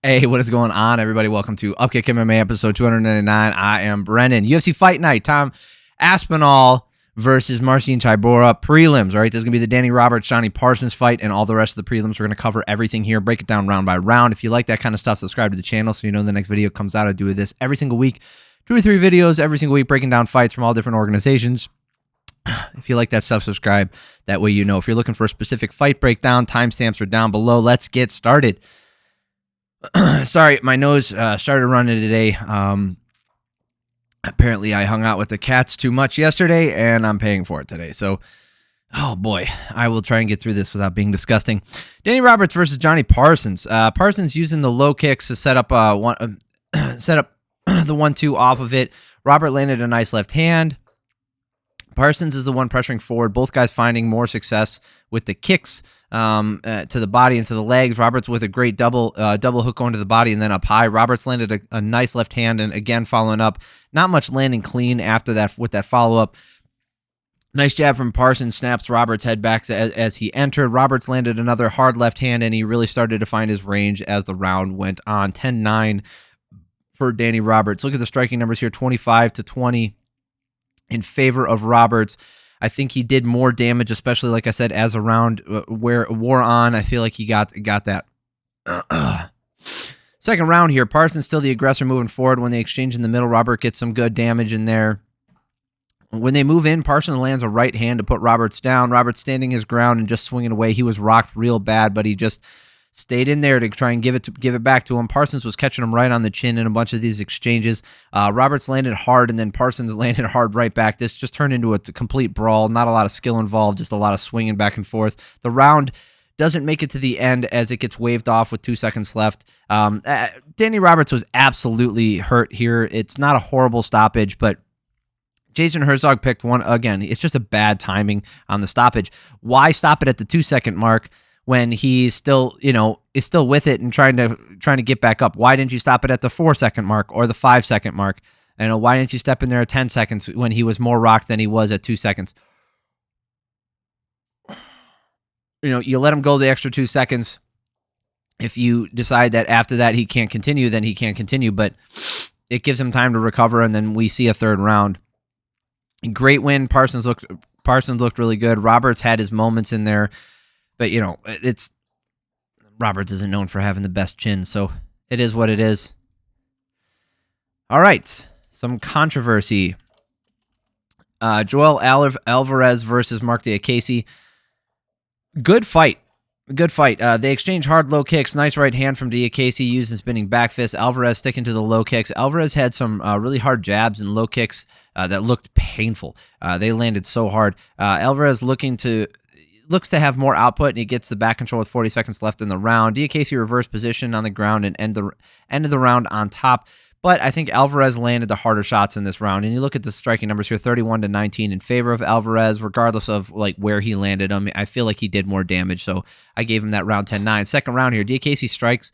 Hey, what is going on, everybody? Welcome to Upkick MMA episode 299. I am Brennan. UFC Fight Night. Tom Aspinall versus Marcin Tybura. Prelims, all right? This is going to be the Danny Roberts, Jonny Parsons fight, and all the rest of the prelims. We're going to cover everything here, break it down round by round. If you like that kind of stuff, subscribe to the channel so you know the next video comes out. I do this every single week. 2 or 3 videos every single week breaking down fights from all different organizations. If you like that stuff, subscribe. That way you know. If you're looking for a specific fight breakdown, timestamps are down below. Let's get started. Sorry, my nose started running today. Apparently, I hung out with the cats too much yesterday, and I'm paying for it today. So, oh boy, I will try and get through this without being disgusting. Danny Roberts versus Jonny Parsons. Parsons using the low kicks to set up the 1-2 off of it. Robert landed a nice left hand. Parsons is the one pressuring forward. Both guys finding more success with the kicks to the body and to the legs. Roberts with a great double hook going to the body and then up high. Roberts landed a nice left hand and again following up. Not much landing clean after that with that follow-up. Nice jab from Parsons, snaps Roberts' head back as he entered. Roberts landed another hard left hand and he really started to find his range as the round went on. 10-9 for Danny Roberts. Look at the striking numbers here, 25-20 in favor of Roberts. I think he did more damage, especially, like I said, as a round wore on. I feel like he got that. Second round here, Parsons still the aggressor moving forward. When they exchange in the middle, Robert gets some good damage in there. When they move in, Parsons lands a right hand to put Roberts down. Roberts standing his ground and just swinging away. He was rocked real bad, but he just stayed in there to try and give it back to him. Parsons was catching him right on the chin in a bunch of these exchanges. Roberts landed hard, and then Parsons landed hard right back. This just turned into a complete brawl. Not a lot of skill involved, just a lot of swinging back and forth. The round doesn't make it to the end as it gets waved off with 2 seconds left. Danny Roberts was absolutely hurt here. It's not a horrible stoppage, but Jason Herzog picked one. Again, it's just a bad timing on the stoppage. Why stop it at the 2-second mark when he's still, is still with it and trying to get back up? Why didn't you stop it at the 4-second mark or the 5-second mark? Why didn't you step in there at 10 seconds when he was more rocked than he was at 2 seconds? You let him go the extra 2 seconds. If you decide that after that he can't continue, then he can't continue. But it gives him time to recover, and then we see a third round. Great win. Parsons looked really good. Roberts had his moments in there. But, Roberts isn't known for having the best chin, so it is what it is. All right, some controversy. Joel Alvarez versus Marc Diakiesse. Good fight. They exchange hard low kicks. Nice right hand from Diakiesse using spinning back fist. Alvarez sticking to the low kicks. Alvarez had some really hard jabs and low kicks that looked painful. They landed so hard. Alvarez looks to have more output, and he gets the back control with 40 seconds left in the round. Diakiesse reverse position on the ground and end of the round on top. But I think Alvarez landed the harder shots in this round. And you look at the striking numbers here, 31-19 in favor of Alvarez, regardless of where he landed them. I feel like he did more damage, so I gave him that round 10-9. Second round here, Diakiesse strikes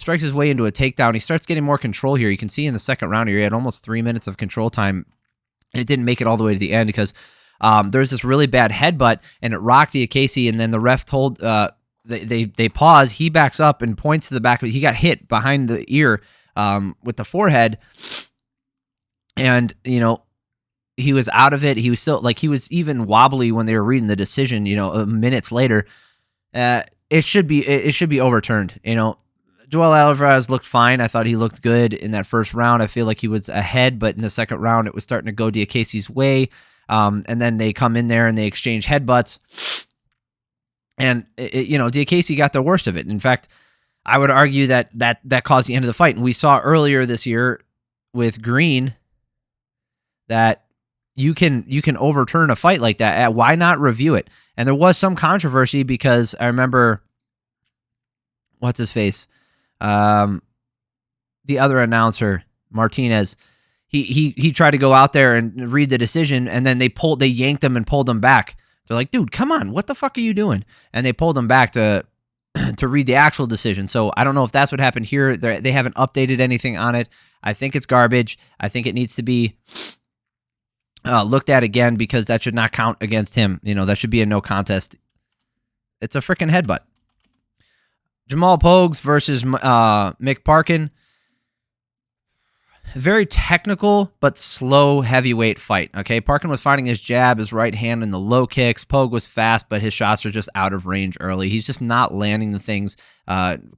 his way into a takedown. He starts getting more control here. You can see in the second round here, he had almost 3 minutes of control time, and it didn't make it all the way to the end because there's this really bad headbutt, and it rocked Diakiesse, and then the ref told they pause. He backs up and points to the back of it. He got hit behind the ear with the forehead, and he was out of it. He was still he was even wobbly when they were reading the decision. Minutes later, it should be overturned. Joel Alvarez looked fine. I thought he looked good in that first round. I feel like he was ahead, but in the second round, it was starting to go Diakiese's way. And then they come in there and they exchange headbutts. And, Diakiese got the worst of it. In fact, I would argue that caused the end of the fight. And we saw earlier this year with Green that you can overturn a fight like that. Why not review it? And there was some controversy because I remember, what's his face? The other announcer, Martinez, he tried to go out there and read the decision, and then they yanked him and pulled him back. They're like, dude, come on, what the fuck are you doing? And they pulled him back to read the actual decision. So I don't know if that's what happened here. They haven't updated anything on it. I think it's garbage. I think it needs to be looked at again because that should not count against him. That should be a no contest. It's a freaking headbutt. Jamal Pogues versus Mick Parkin. Very technical, but slow heavyweight fight. Okay, Parkin was fighting his jab, his right hand, and the low kicks. Pogue was fast, but his shots are just out of range early. He's just not landing the things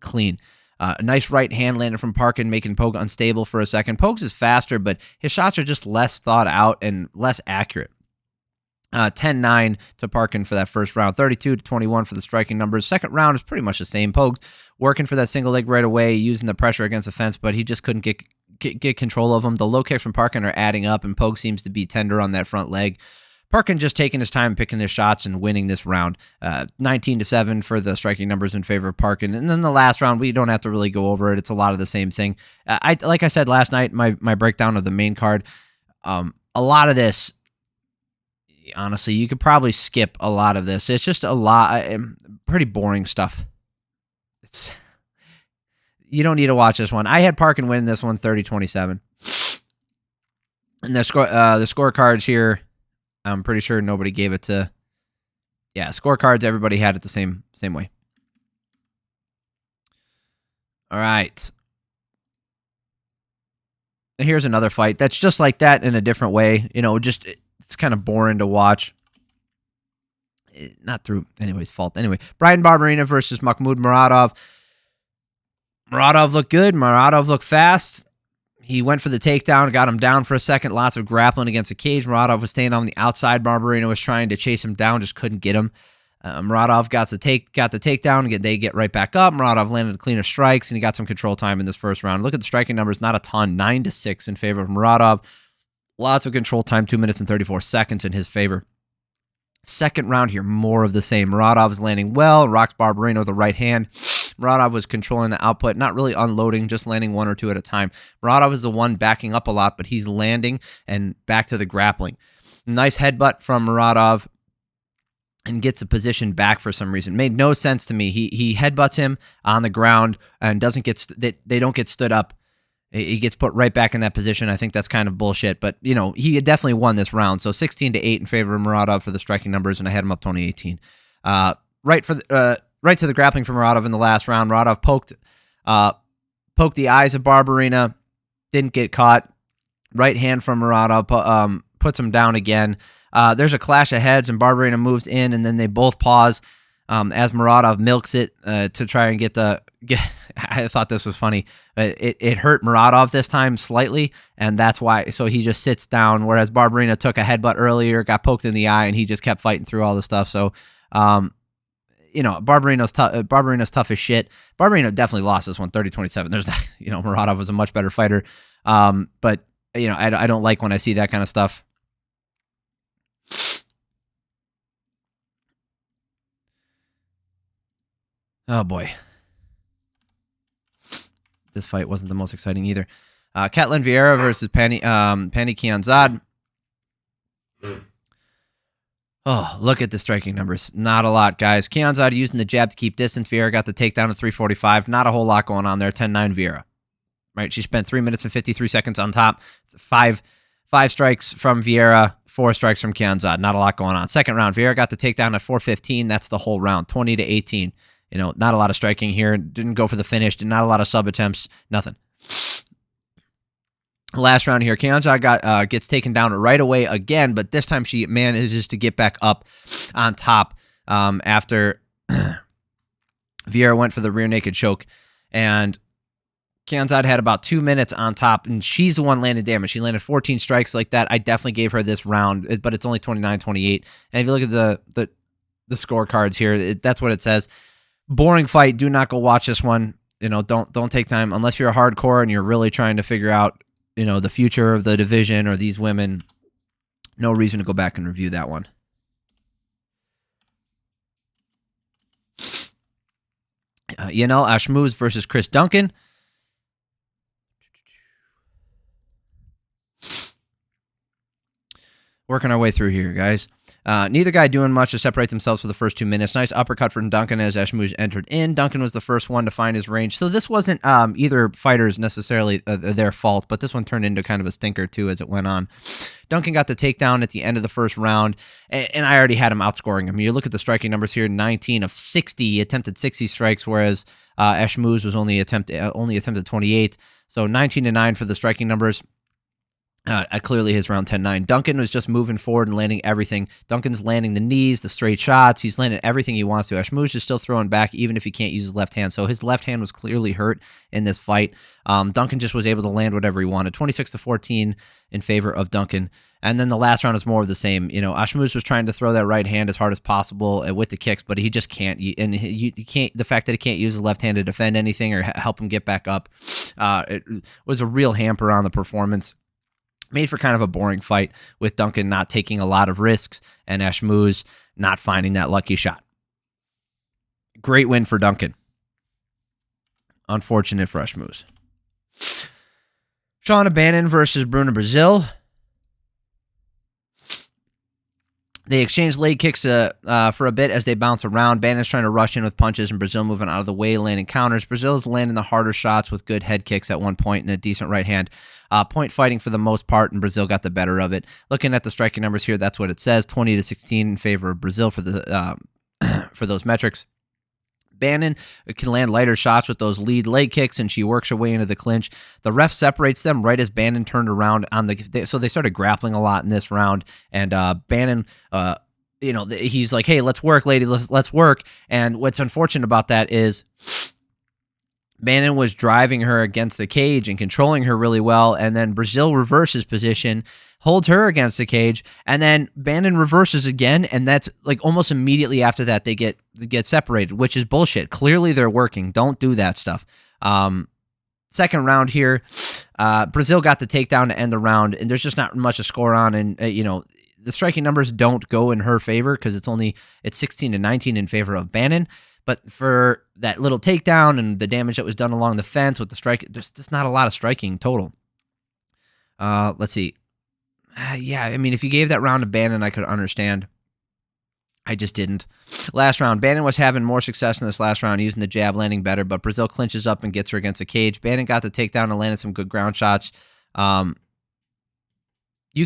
clean. A nice right hand landed from Parkin, making Pogue unstable for a second. Pogues is faster, but his shots are just less thought out and less accurate. 10-9 to Parkin for that first round. 32-21 for the striking numbers. Second round is pretty much the same. Pogues working for that single leg right away, using the pressure against the fence, but he just couldn't get control of him. The low kicks from Parkin are adding up, and Pogue seems to be tender on that front leg. Parkin just taking his time, picking his shots, and winning this round. 19-7 for the striking numbers in favor of Parkin. And then the last round, we don't have to really go over it. It's a lot of the same thing. Like I said last night, my breakdown of the main card, a lot of this, honestly, you could probably skip a lot of this. It's just a lot, pretty boring stuff. You don't need to watch this one. I had Parkin win this one 30-27. And the scorecards here, I'm pretty sure nobody gave it to... Yeah, scorecards, everybody had it the same way. All right. Here's another fight that's just like that in a different way. You know, just it's kind of boring to watch. Not through anybody's fault. Anyway, Bryan Barberena versus Makhmud Muradov. Muradov looked good. Muradov looked fast. He went for the takedown, got him down for a second. Lots of grappling against the cage. Muradov was staying on the outside. Barberena was trying to chase him down, just couldn't get him. Muradov got the takedown. They get right back up. Muradov landed cleaner strikes, and he got some control time in this first round. Look at the striking numbers, not a ton. 9-6 in favor of Muradov. Lots of control time, 2 minutes and 34 seconds in his favor. Second round here, more of the same. Muradov is landing well, rocks Barberena with the right hand. Muradov was controlling the output, not really unloading, just landing one or two at a time. Muradov is the one backing up a lot, but he's landing and back to the grappling. Nice headbutt from Muradov and gets the position back for some reason. Made no sense to me. He headbutts him on the ground and doesn't get they don't get stood up. He gets put right back in that position. I think that's kind of bullshit, but you know, he definitely won this round. So 16-8 in favor of Muradov for the striking numbers, and I had him up 20-18. Right to the grappling from Muradov in the last round. Muradov poked the eyes of Barberena, didn't get caught. Right hand from Muradov puts him down again. There's a clash of heads, and Barberena moves in, and then they both pause as Muradov milks it to try and get. I thought this was funny. It hurt Muradov this time slightly, and that's why. So he just sits down, whereas Barberena took a headbutt earlier, got poked in the eye, and he just kept fighting through all the stuff. So, you know, Barberena's tough as shit. Barberena definitely lost this one, 30-27. There's that. You know, Muradov was a much better fighter, but you know, I don't like when I see that kind of stuff. Oh boy. This fight wasn't the most exciting either. Ketlen Vieira versus Pannie Kianzad. Oh, look at the striking numbers. Not a lot, guys. Kianzad using the jab to keep distance. Vieira got the takedown at 3:45. Not a whole lot going on there. 10-9 Vieira. Right, she spent 3 minutes and 53 seconds on top. Five strikes from Vieira, 4 strikes from Kianzad. Not a lot going on. Second round, Vieira got the takedown at 4:15. That's the whole round. 20-18. You know, not a lot of striking here. Didn't go for the finish. Not a lot of sub attempts. Nothing. Last round here, Kianzad gets taken down right away again, but this time she manages to get back up on top after Vieira went for the rear naked choke. And Kianzad had about 2 minutes on top, and she's the one landing damage. She landed 14 strikes like that. I definitely gave her this round, but it's only 29-28. And if you look at the scorecards here, that's what it says. Boring fight. Do not go watch this one. You know, don't take time unless you're a hardcore and you're really trying to figure out, you know, the future of the division or these women. No reason to go back and review that one. Yanal Ashmouz versus Chris Duncan. Working our way through here, guys. Neither guy doing much to separate themselves for the first 2 minutes. Nice uppercut from Duncan as Ashmouz entered in. Duncan was the first one to find his range. So this wasn't either fighter's necessarily their fault, but this one turned into kind of a stinker too as it went on. Duncan got the takedown at the end of the first round, and I already had him outscoring him. You look at the striking numbers here, 19 of 60. He attempted 60 strikes, whereas Ashmouz was only attempted 28. So 19-9 for the striking numbers. Clearly his round 10-9. Duncan was just moving forward and landing everything. Duncan's landing the knees, the straight shots. He's landing everything he wants to. Ashmouz is still throwing back even if he can't use his left hand. So his left hand was clearly hurt in this fight. Duncan just was able to land whatever he wanted. 26-14 in favor of Duncan. And then the last round is more of the same. You know, Ashmouz was trying to throw that right hand as hard as possible with the kicks, but he just can't. And you can't. The fact that he can't use his left hand to defend anything or help him get back up, it was a real hamper on the performance. Made for kind of a boring fight with Duncan not taking a lot of risks and Ashmouz not finding that lucky shot. Great win for Duncan. Unfortunate for Ashmouz. Shauna Bannon versus Bruna Brasil. They exchange leg kicks for a bit as they bounce around. Bannon's trying to rush in with punches and Brasil moving out of the way, landing counters. Brasil's landing the harder shots with good head kicks at one point and a decent right hand. Point fighting for the most part, and Brasil got the better of it. Looking at the striking numbers here, that's what it says, 20-16 in favor of Brasil for the for those metrics. Bannon can land lighter shots with those lead leg kicks, and she works her way into the clinch. The ref separates them right as Bannon turned around so they started grappling a lot in this round, and Bannon, he's like, "Hey, let's work, lady, let's work." And what's unfortunate about that is Bannon was driving her against the cage and controlling her really well, and then Brasil reverses position, holds her against the cage, and then Bannon reverses again, and that's like almost immediately after that they get separated, which is bullshit. Clearly they're working. Don't do that stuff. Second round here, Brasil got the takedown to end the round, and there's just not much to score on, and the striking numbers don't go in her favor because it's 16-19 in favor of Bannon. But for that little takedown and the damage that was done along the fence with the strike, there's just not a lot of striking total. Let's see. Yeah, I mean, if you gave that round to Bannon, I could understand. I just didn't. Last round, Bannon was having more success in this last round, using the jab, landing better, but Brasil clinches up and gets her against the cage. Bannon got the takedown and landed some good ground shots. You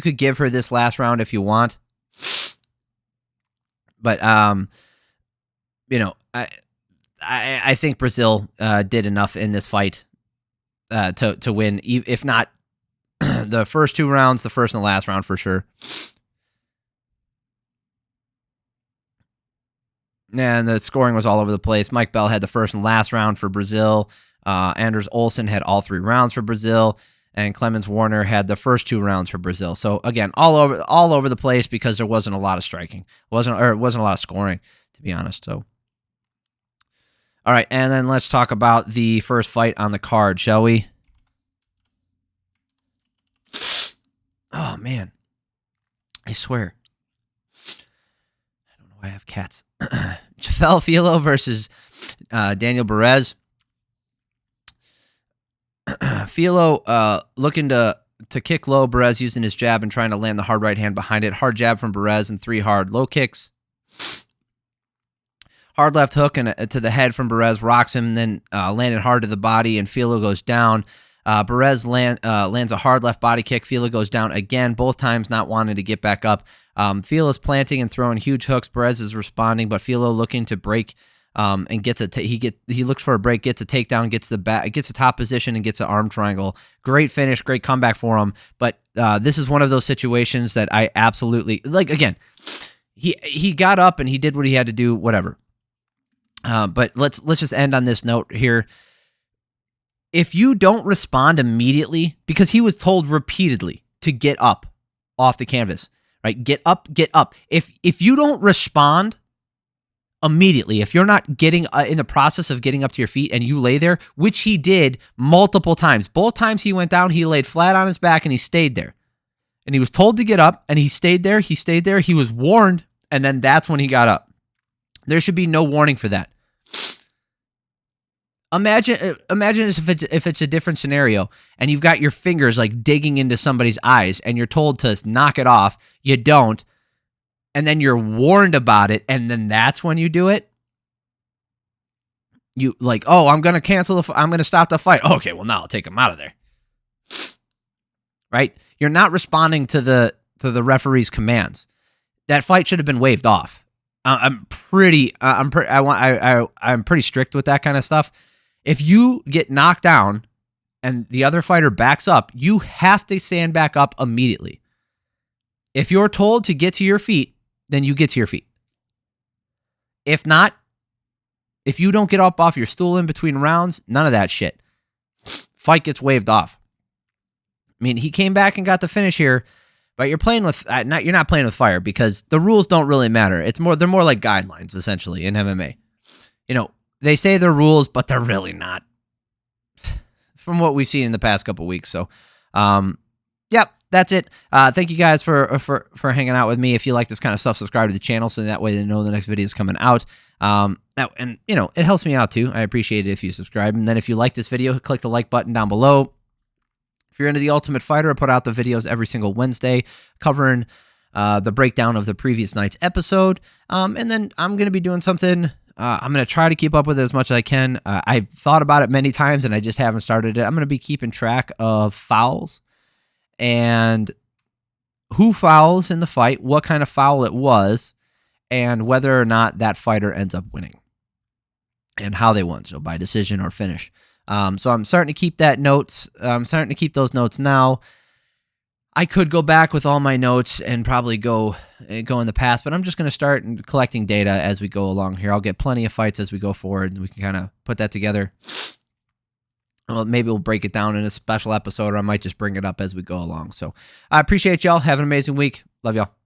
could give her this last round if you want. But, I think Brasil did enough in this fight to win, if not the first two rounds, the first and the last round for sure. And the scoring was all over the place. Mike Bell had the first and last round for Brasil. Anders Olsen had all 3 rounds for Brasil. And Clemens Warner had the first 2 rounds for Brasil. So again, all over the place because there wasn't a lot of striking. It wasn't a lot of scoring, to be honest. So all right, and then let's talk about the first fight on the card, shall we? Oh, man. I swear. I don't know why I have cats. Jafel Filho versus Daniel Barez. Filho looking to kick low. Barez using his jab and trying to land the hard right hand behind it. Hard jab from Barez and 3 hard low kicks. Hard left hook and to the head from Barez rocks him, then landed hard to the body, and Filho goes down. Barez lands a hard left body kick. Filho goes down again, both times not wanting to get back up. Filho's planting and throwing huge hooks. Barez is responding, but Filho looking to break and gets he looks for a break, gets a takedown, gets a top position, and gets an arm triangle. Great finish, great comeback for him. But this is one of those situations that I absolutely like. Again, he got up and he did what he had to do. Whatever. But let's just end on this note here. If you don't respond immediately, because he was told repeatedly to get up off the canvas, right? Get up, get up. If you don't respond immediately, if you're not getting in the process of getting up to your feet and you lay there, which he did multiple times. Both times he went down, he laid flat on his back and he stayed there. And he was told to get up and he stayed there. He was warned, and then that's when he got up. There should be no warning for that. Imagine if it's a different scenario and you've got your fingers like digging into somebody's eyes and you're told to knock it off. You don't. and then you're warned about it, and then that's when you do it. You like, oh, I'm going to cancel I'm going to stop the fight. Okay, well, now I'll take him out of there. Right? You're not responding to the referee's commands. That fight should have been waved off. I'm pretty strict with that kind of stuff. If you get knocked down and the other fighter backs up, you have to stand back up immediately. If you're told to get to your feet, then you get to your feet. If not, if you don't get up off your stool in between rounds, none of that shit. Fight gets waved off. I mean, he came back and got the finish here, but you're playing with you're not playing with fire because the rules don't really matter. They're more like guidelines essentially in MMA. You know, they say they're rules, but they're really not. From what we've seen in the past couple weeks. So, yep, that's it. Thank you guys for hanging out with me. If you like this kind of stuff, subscribe to the channel so that way they know the next video is coming out. And you know, it helps me out too. I appreciate it if you subscribe. And then if you like this video, click the like button down below. If you're into The Ultimate Fighter, I put out the videos every single Wednesday covering the breakdown of the previous night's episode. And then I'm going to be doing something. I'm going to try to keep up with it as much as I can. I've thought about it many times, and I just haven't started it. I'm going to be keeping track of fouls and who fouls in the fight, what kind of foul it was, and whether or not that fighter ends up winning, and how they won, so by decision or finish. So I'm starting to keep that notes. I'm starting to keep those notes now. I could go back with all my notes and probably go in the past, but I'm just going to start collecting data as we go along here. I'll get plenty of fights as we go forward, and we can kind of put that together. Well, maybe we'll break it down in a special episode, or I might just bring it up as we go along. So I appreciate y'all. Have an amazing week. Love y'all.